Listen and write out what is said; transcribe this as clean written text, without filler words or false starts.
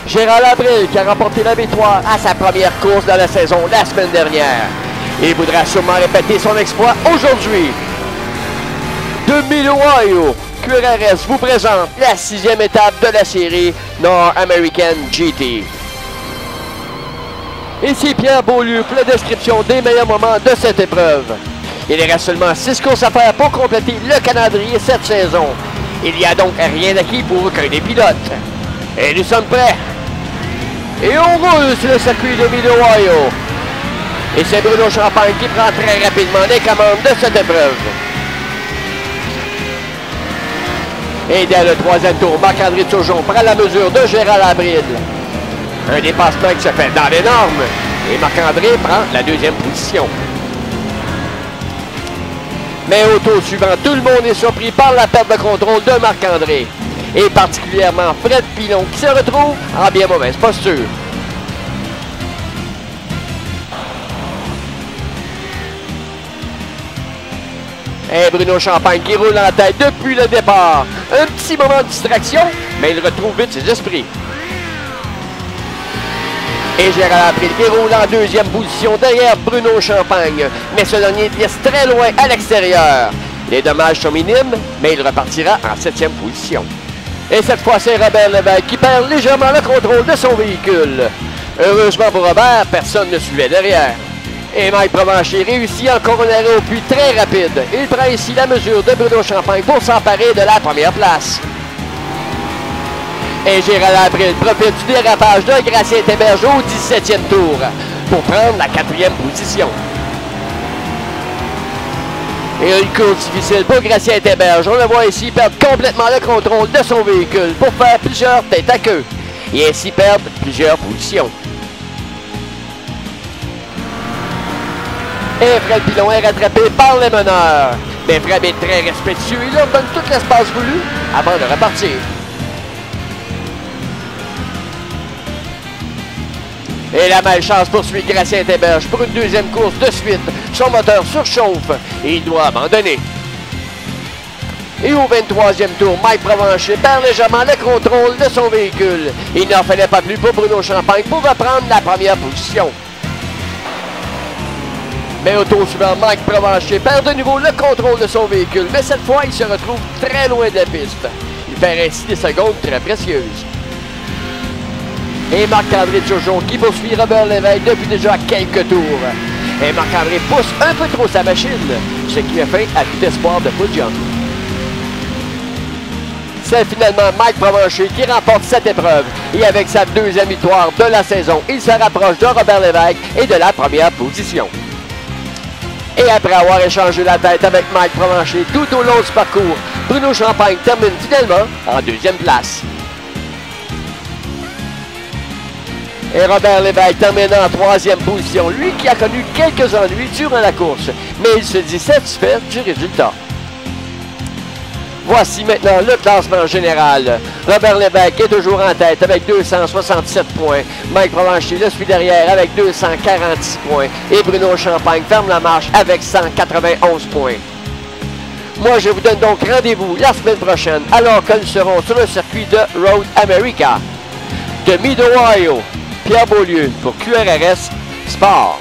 Gérald Abril qui a remporté la victoire à sa première course de la saison la semaine dernière. Il voudra sûrement répéter son exploit aujourd'hui. De Mid-Ohio, QRRS vous présente la 6e étape de la série North American GT. Ici Pierre Beaulieu pour la description des meilleurs moments de cette épreuve. Il reste seulement 6 courses à faire pour compléter le calendrier cette saison. Il n'y a donc rien acquis pour aucun des pilotes. Et nous sommes prêts. Et on roule sur le circuit de Mid-Ohio. Et c'est Bruno Champagne qui prend très rapidement les commandes de cette épreuve. Et dès le 3e tour, Marc-André Turgeon prend la mesure de Gérald Abril. Un dépassement qui se fait dans les normes. Et Marc-André prend la 2e position. Mais au tour suivant, tout le monde est surpris par la perte de contrôle de Marc-André. Et particulièrement Fred Pilon qui se retrouve en bien mauvaise posture. Et Bruno Champagne qui roule en tête depuis le départ. Un petit moment de distraction, mais il retrouve vite ses esprits. Et Gérald Abril qui roule en 2e position derrière Bruno Champagne. Mais ce dernier laisse très loin à l'extérieur. Les dommages sont minimes, mais il repartira en 7e position. Et cette fois, c'est Robert Lévesque qui perd légèrement le contrôle de son véhicule. Heureusement pour Robert, personne ne suivait derrière. Et Mike Provencher réussit encore un arrêt au puits très rapide. Il prend ici la mesure de Bruno Champagne pour s'emparer de la première place. Et Gérald Abril profite du dérapage de Gracien Téberge au 17e tour pour prendre la 4e position. Et une course difficile pour Gracien Téberge. On le voit ici perdre complètement le contrôle de son véhicule pour faire plusieurs têtes à queue et ainsi perdre plusieurs positions. Et Fred Pilon est rattrapé par les meneurs. Mais Fred est très respectueux. Il leur donne tout l'espace voulu avant de repartir. Et la malchance poursuit Gracien Téberge pour une 2e course de suite. Son moteur surchauffe et il doit abandonner. Et au 23e tour, Mike Provencher perd légèrement le contrôle de son véhicule. Il n'en fallait pas plus pour Bruno Champagne pour reprendre la première position. Mais au tour suivant, Mike Provencher perd de nouveau le contrôle de son véhicule. Mais cette fois, il se retrouve très loin de la piste. Il perd ainsi des secondes très précieuses. Et Marc-André Turgeon qui poursuit Robert Lévesque depuis déjà quelques tours. Et Marc-André pousse un peu trop sa machine, ce qui met fin à tout espoir de podium. C'est finalement Mike Provencher qui remporte cette épreuve. Et avec sa 2e victoire de la saison, il se rapproche de Robert Lévesque et de la première position. Et après avoir échangé la tête avec Mike Provencher tout au long du parcours, Bruno Champagne termine finalement en 2e place. Et Robert Lévesque termine en 3e position, lui qui a connu quelques ennuis durant la course, mais il se dit satisfait du résultat. Voici maintenant le classement général. Robert Lévesque est toujours en tête avec 267 points. Mike Provencher le suit derrière avec 246 points. Et Bruno Champagne ferme la marche avec 191 points. Moi, je vous donne donc rendez-vous la semaine prochaine alors que nous serons sur le circuit de Road America. De Mid-Ohio, Pierre Beaulieu pour QRRS Sport.